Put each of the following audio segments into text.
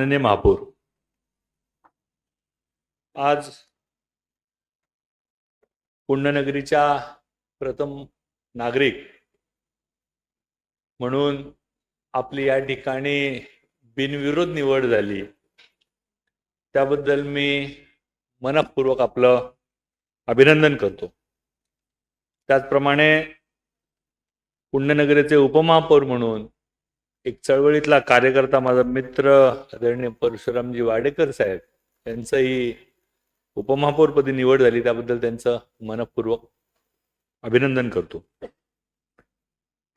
माननीय महापौर, आज पुण्यनगरीच्या प्रथम नागरिक म्हणून आपली या ठिकाणी बिनविरोध निवड झाली, त्याबद्दल मी मनपूर्वक आपलं अभिनंदन करतो। त्याचप्रमाणे पुण्यनगरीचे उपमहापौर म्हणून एक चळवळीतला कार्यकर्ता, माझा मित्र आदरणीय परशुरामजी वाडेकर साहेब यांचंही उपमहापौरपदी निवड झाली, त्याबद्दल त्यांचं मनपूर्वक अभिनंदन करतो।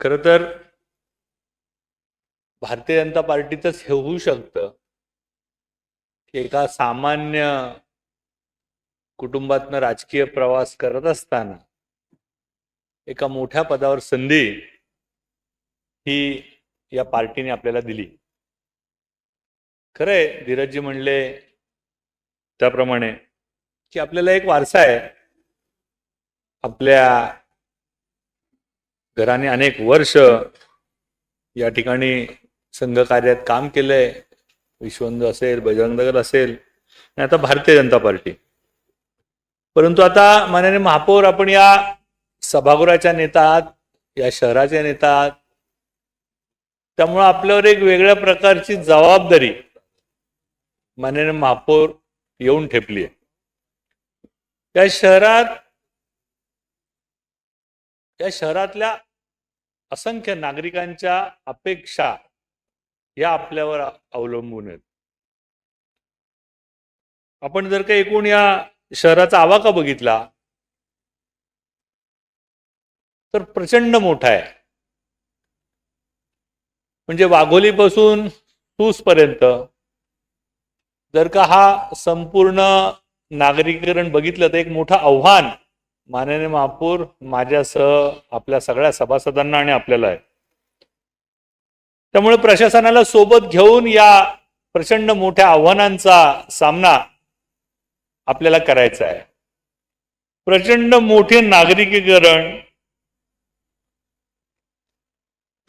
खरं तर भारतीय जनता पार्टीतच हे होऊ शकतं की एका सामान्य कुटुंबातनं राजकीय प्रवास करत असताना एका मोठ्या पदावर संधी ही या पार्टीने आपल्याला दिली। खरंय, धीरजजी म्हणले त्याप्रमाणे की आपल्याला एक वारसा आहे। आपल्या घराने अनेक वर्ष या ठिकाणी संघ कार्यात काम केलंय, विश्वबंधू असेल, बजरंग दल असेल आणि आता भारतीय जनता पार्टी। परंतु आता माननीय महापौर, आपण या सभागृहाच्या नेता आहात, या शहराचे नेता आहात, त्यामुळे आपल्यावर एक वेगळ्या प्रकारची जबाबदारी माननीय महापौर येऊन ठेपली आहे। या शहरातल्या असंख्य नागरिकांच्या अपेक्षा या आपल्यावर अवलंबून आहेत। आपण जर का एकूण या शहराचा आवाका बघितला तर प्रचंड मोठा आहे। म्हणजे वाघोलीपासून सूसपर्यंत जर का हा संपूर्ण नागरीकरण बघितलं तर एक मोठं आव्हान माननीय महापौर माझ्यासह आपल्या सगळ्या सभासदांना आणि आपल्याला आहे। त्यामुळे प्रशासनाला सोबत घेऊन या प्रचंड मोठ्या आव्हानांचा सामना आपल्याला करायचा आहे। प्रचंड मोठे नागरिकीकरण,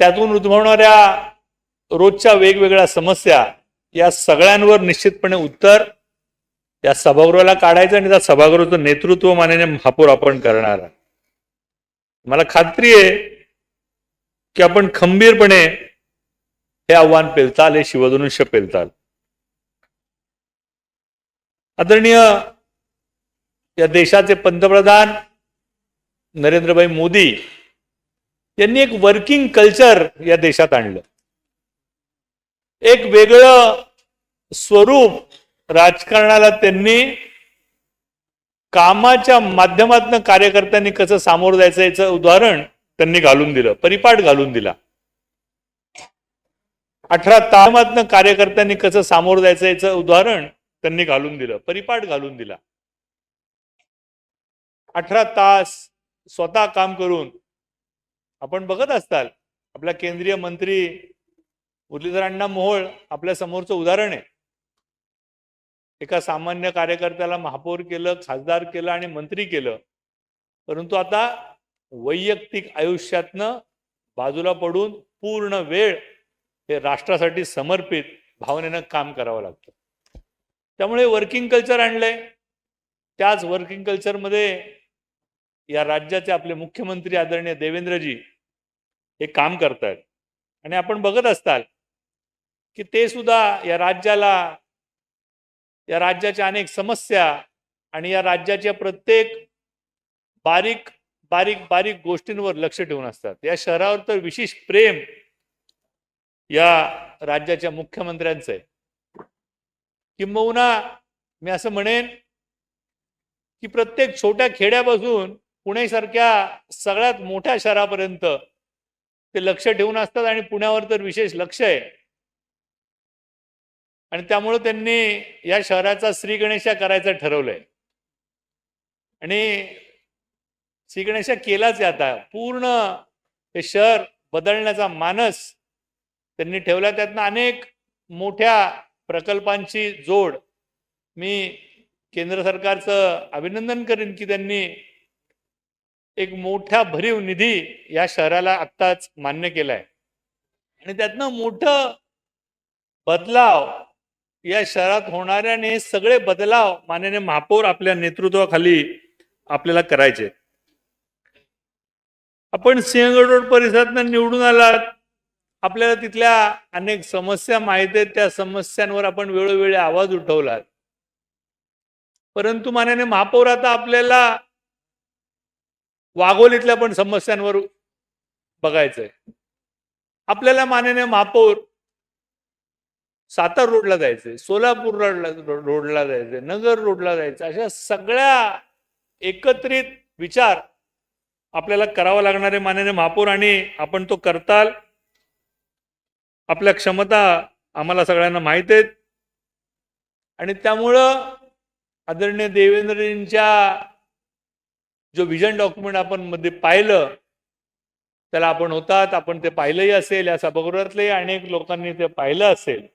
त्यातून उद्भवणाऱ्या रोजच्या वेगवेगळ्या समस्या, या सगळ्यांवर निश्चितपणे उत्तर या सभागृहाला काढायचं आणि त्या सभागृहाचं नेतृत्व माननीय महापौर आपण करणार आहे। मला खात्री आहे की आपण खंबीरपणे हे आव्हान पेलताल, हे शिवधनुष्य पेलताल। आदरणीय या देशाचे पंतप्रधान नरेंद्रभाई मोदी यांनी एक वर्किंग कल्चर या देशात आणलं। एक वेगळं स्वरूप राजकारणाला त्यांनी कामाच्या माध्यमातून कार्यकर्त्यांनी कसं सामोरं जायचं याचं उदाहरण त्यांनी घालून दिलं, परिपाठ घालून दिला। 18 तासातनं कार्यकर्त्यांनी कसं सामोरं जायचं याचं उदाहरण त्यांनी घालून दिलं, परिपाठ घालून दिला। 18 तास स्वतः काम करून आपण बघत असताल, आपला केंद्रीय मंत्री मुरलीधर अण्णा मोहोळ आपल्या समोरचं उदाहरण आहे। एका सामान्य कार्यकर्त्याला महापौर केलं, खासदार केलं आणि मंत्री केलं, परंतु आता वैयक्तिक आयुष्यातनं बाजूला पडून पूर्ण वेळ हे राष्ट्रासाठी समर्पित भावनेनं काम करावं लागतं। त्यामुळे वर्किंग कल्चर आणलंय। त्याच वर्किंग कल्चरमध्ये या राज्याचे आपले मुख्यमंत्री आदरणीय देवेंद्रजी हे काम करतात आणि आपण बघत असताल की ते सुद्धा या राज्याच्या अनेक समस्या आणि या राज्याच्या प्रत्येक बारीक बारीक बारीक गोष्टींवर लक्ष ठेवून असतात। या शहरावर तर विशेष प्रेम या राज्याच्या मुख्यमंत्र्यांचं आहे। किंबहुना मी असं म्हणेन की प्रत्येक छोट्या खेड्यापासून पुणेसारख्या सगळ्यात मोठ्या शहरापर्यंत ते लक्ष ठेवून असतात आणि पुण्यावर तर विशेष लक्ष आहे। आणि त्यामुळे त्यांनी या शहराचा श्री गणेशा करायचं ठरवलंय आणि श्री गणेशा केलाच आता। पूर्ण हे शहर बदलण्याचा मानस त्यांनी ठेवला। त्यातनं अनेक मोठ्या प्रकल्पांची जोड मी केंद्र सरकारचं अभिनंदन करेन की त्यांनी एक मोठा भरीव निधी या शहराला आत्ताच मान्य केलाय आणि त्यातनं मोठं बदलाव या शहरात होणाऱ्या आणि हे सगळे बदलाव माननीय महापौर आपल्या नेतृत्वाखाली आपल्याला करायचे. आपण सिंहगड रोड परिसरात निवडून आलात, आपल्याला तिथल्या अनेक समस्या माहित आहेत, त्या समस्यांवर आपण वेळोवेळी आवाज उठवलात. परंतु माननीय महापौर आता आपल्याला वाघोलीतल्या पण समस्यांवर बघायचंय. आपल्याला माननीय महापौर सातारा रोडला जायचंय, सोलापूर रोडला जायचंय, नगर रोडला जायचं, अशा सगळ्या एकत्रित विचार आपल्याला करावा लागणार आहे माननीय महापौर, आणि आपण तो करताल. आपल्या क्षमता आम्हाला सगळ्यांना माहित आहेत आणि त्यामुळं आदरणीय देवेंद्रजींच्या जो विजन डॉक्युमेंट आपण मध्ये पाहिलं त्याला आपण होतात, आपण ते पाहिलंही असेल, या सभागृहातले अनेक लोकांनी ते पाहिलं असेल.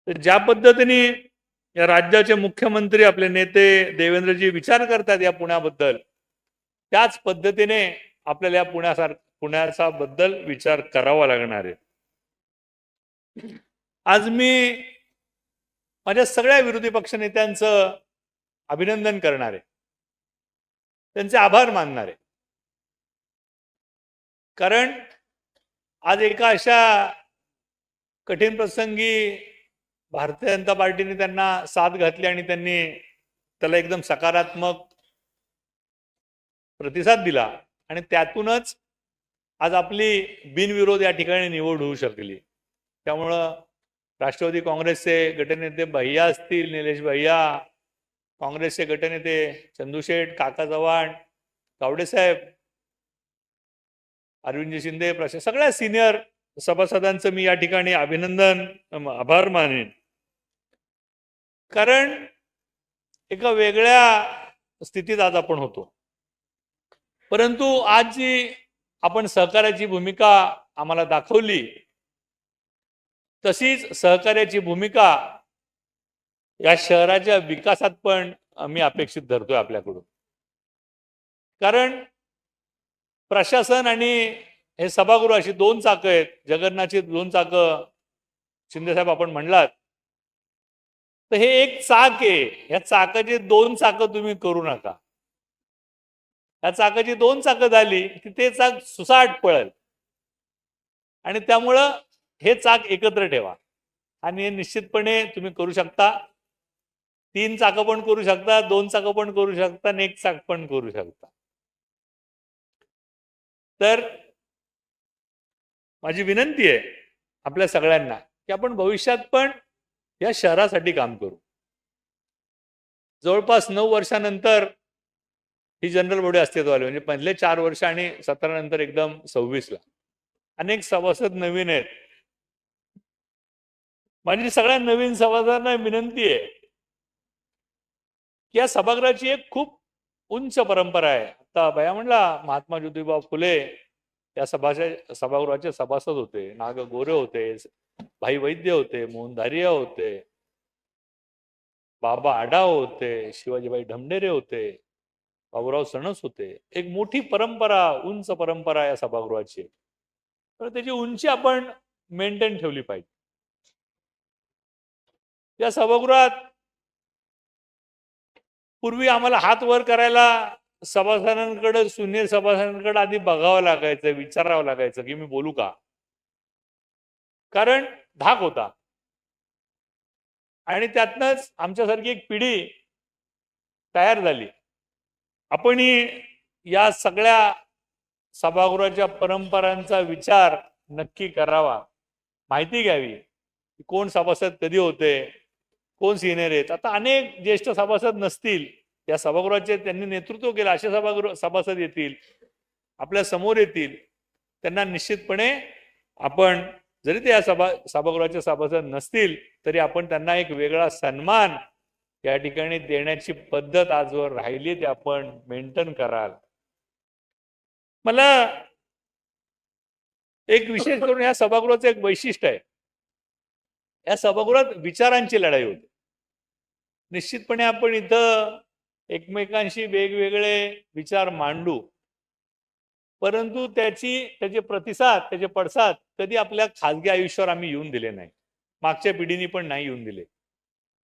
तर ज्या पद्धतीने या राज्याचे मुख्यमंत्री आपले नेते देवेंद्रजी विचार करतात या पुण्याबद्दल, त्याच पद्धतीने आपल्याला या पुण्याचा बद्दल विचार करावा लागणार आहे. आज मी माझ्या सगळ्या विरोधी पक्ष नेत्यांचं अभिनंदन करणार आहे, त्यांचे आभार मानणार आहे. कारण आज एका अशा कठीण प्रसंगी भारतीय जनता पार्टीने त्यांना साथ घातली आणि त्यांनी त्याला एकदम सकारात्मक प्रतिसाद दिला आणि त्यातूनच आज आपली बिनविरोध या ठिकाणी निवड होऊ शकली. त्यामुळं राष्ट्रवादी काँग्रेसचे गटनेते भैया असतील, निलेश भैया, काँग्रेसचे गटनेते चंदूशेठ, काका चव्हाण, गावडे साहेब, अरविंदजी शिंदे, सगळ्या सिनियर सभासदांचं मी या ठिकाणी अभिनंदन, आभार मानेन. कारण एका वेगळ्या स्थितीत आज आपण होतो, परंतु आज जी आपण सहकार्याची भूमिका आम्हाला दाखवली, तशीच सहकार्याची भूमिका या शहराच्या विकासात पण आम्ही अपेक्षित धरतोय आपल्याकडून. कारण प्रशासन आणि हे सभागृह अशी दोन चाकं आहेत, जगन्नाथची दोन चाकं शिंदेसाहेब आपण म्हणलात, तर हे एक चाक आहे. या चाकाची दोन चाकं तुम्ही करू नका. या चाकाची दोन चाकं झाली की ते चाक सुसाट पळेल, आणि त्यामुळं हे चाक एकत्र ठेवा आणि हे निश्चितपणे तुम्ही करू शकता. तीन चाकं पण करू शकता, दोन चाकं पण करू शकता आणि एक चाक पण करू शकता. तर माझी विनंती आहे आपल्या सगळ्यांना की आपण भविष्यात पण या शहरासाठी काम करू. जवळपास 9 वर्षानंतर ही जनरल बॉडी अस्तित्वात आली, म्हणजे पहिले 4 वर्ष आणि 17 नंतर एकदम 26 ला अनेक सभासद नवीन आहेत. माझी सगळ्या नवीन सभासदांना विनंती आहे की या सभागृहाची एक खूप उंच परंपरा आहे. आता भया म्हणला महात्मा ज्योतिबा फुले या सभागृहाचे सभासद होते, नाग गोरे होते, भाई वैद्य होते, मोहन धारिया होते, बाबा आढाव होते, शिवाजीबाई ढमढेरे होते, बाबूराव सणस होते. एक मोठी परंपरा, उंच परंपरा या सभागृहाची. तर त्याची उंची आपण मेंटेन ठेवली पाहिजे. या सभागृहात पूर्वी आम्हाला हात वर करायला सभासदांकडे, सिनियर सभासदांकडे आधी बघावं लागायचं, विचारावं लागायचं की मी बोलू का, कारण धाक होता. आणि त्यातनच आमच्यासारखी एक पिढी तयार झाली. आपण या सगळ्या सभागृहाच्या परंपरांचा विचार नक्की करावा, माहिती घ्यावी की कोण सभासद कधी होते, कोण सिनियर आहेत. आता अनेक ज्येष्ठ सभासद नसतील या सभागृहाचे, त्यांनी नेतृत्व केलं, असे सभासद येतील, आपल्या समोर येतील. त्यांना निश्चितपणे आपण, जरी ते या सभागृहाचे सभासद नसतील तरी आपण त्यांना एक वेगळा सन्मान या ठिकाणी देण्याची पद्धत आजवर राहिली, ते आपण मेंटेन कराल. मला एक विशेष करून या सभागृहाचं एक वैशिष्ट्य आहे, या सभागृहात विचारांची लढाई होते. निश्चितपणे आपण इथं एकमेकांशी वेगवेगळे विचार मांडू, परंतु त्याचे प्रतिसाद, त्याचे पडसाद कधी आपल्या खासगी आयुष्यावर आम्ही येऊन दिले नाही. मागच्या पिढीने पण नाही येऊन दिले.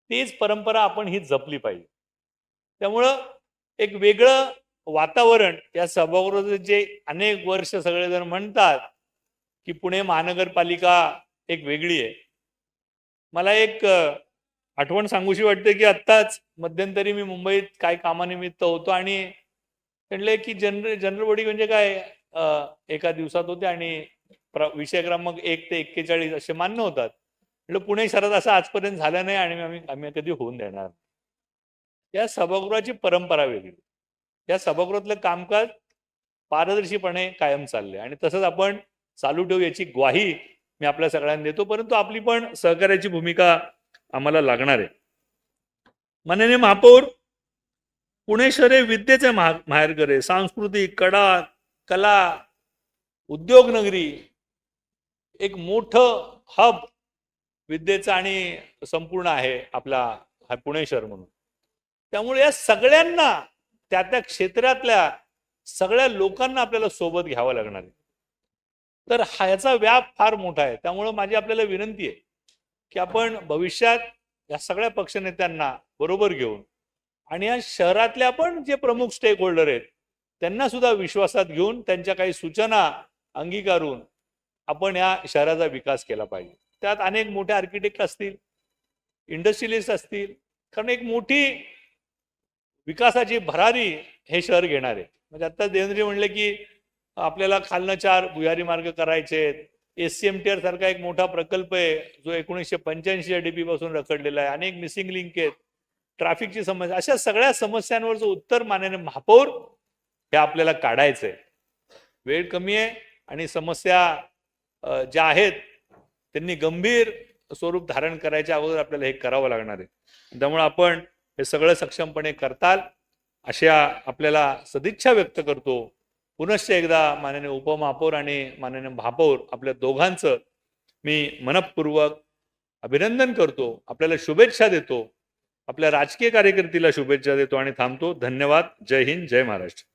तीच परंपरा आपण ही जपली पाहिजे. त्यामुळं एक वेगळं वातावरण या सभागृहाचं जे अनेक वर्ष सगळेजण म्हणतात की पुणे महानगरपालिका एक वेगळी आहे. मला एक आठवण सांगूशी वाटते की आत्ताच मध्यंतरी मी मुंबईत काय कामानिमित्त होतो आणि म्हणले की जनरल बॉडी म्हणजे काय, एका दिवसात होते आणि विषय क्रमांक 1 ते 41 असे मान्य होतात. म्हटलं पुणे शहरात असं आजपर्यंत झालं नाही आणि आम्ही कधी होऊन देणार. या सभागृहाची परंपरा वेगळी. या सभागृहातलं कामकाज पारदर्शीपणे कायम चाललंय आणि तसंच आपण चालू ठेवू याची ग्वाही मी आपल्या सगळ्यांना देतो. परंतु आपली पण सहकार्याची भूमिका आम्हाला लागणार आहे. माननीय महापौर, पुणे शहर हे विद्येचे माहेरघर आहे. सांस्कृतिक कला उद्योग नगरी, एक मोठं हब विद्येचं आणि संपूर्ण आहे आपला हा पुणे शहर म्हणून. त्यामुळे या सगळ्यांना त्या त्या क्षेत्रातल्या सगळ्या लोकांना आपल्याला सोबत घ्यावं लागणार आहे. तर ह्याचा व्याप फार मोठा आहे. त्यामुळे माझी आपल्याला विनंती आहे की आपण भविष्यात या सगळ्या पक्षनेत्यांना बरोबर घेऊन आणि या शहरातल्या पण जे प्रमुख स्टेक होल्डर आहेत त्यांना सुद्धा विश्वासात घेऊन त्यांच्या काही सूचना अंगीकारून आपण या शहराचा विकास केला पाहिजे. त्यात अनेक मोठे आर्किटेक्ट असतील, इंडस्ट्रियलिस्ट असतील, कारण एक मोठी विकासाची भरारी हे शहर घेणार आहे. म्हणजे आता देवेंद्रजी म्हणले की आपल्याला खालनं 4 भुयारी मार्ग करायचे आहेत. SCMTR सारखा एक मोठा प्रकल्प आहे जो 1985 DP पासून रखडलेला आहे. अनेक मिसिंग लिंक आहेत, ट्रॅफिकची समस्या, अशा सगळ्या समस्यांवरचं उत्तर माननीय महापौर हे आपल्याला काढायचंय. वेळ कमी आहे आणि समस्या ज्या आहेत त्यांनी गंभीर स्वरूप धारण करायच्या अगोदर आपल्याला हे करावं लागणार आहे. त्यामुळे आपण हे सगळं सक्षमपणे करताल अशा आपल्याला सदिच्छा व्यक्त करतो. पुनश्च एकदा माननीय उपमहापौर आणि माननीय महापौर आपल्या दोघांचं मी मनपूर्वक अभिनंदन करतो. आपल्याला शुभेच्छा देतो. आपल्या राजकीय कार्यकर्त्याला शुभेच्छा देतो आणि थांबतो. धन्यवाद. जय हिंद, जय महाराष्ट्र.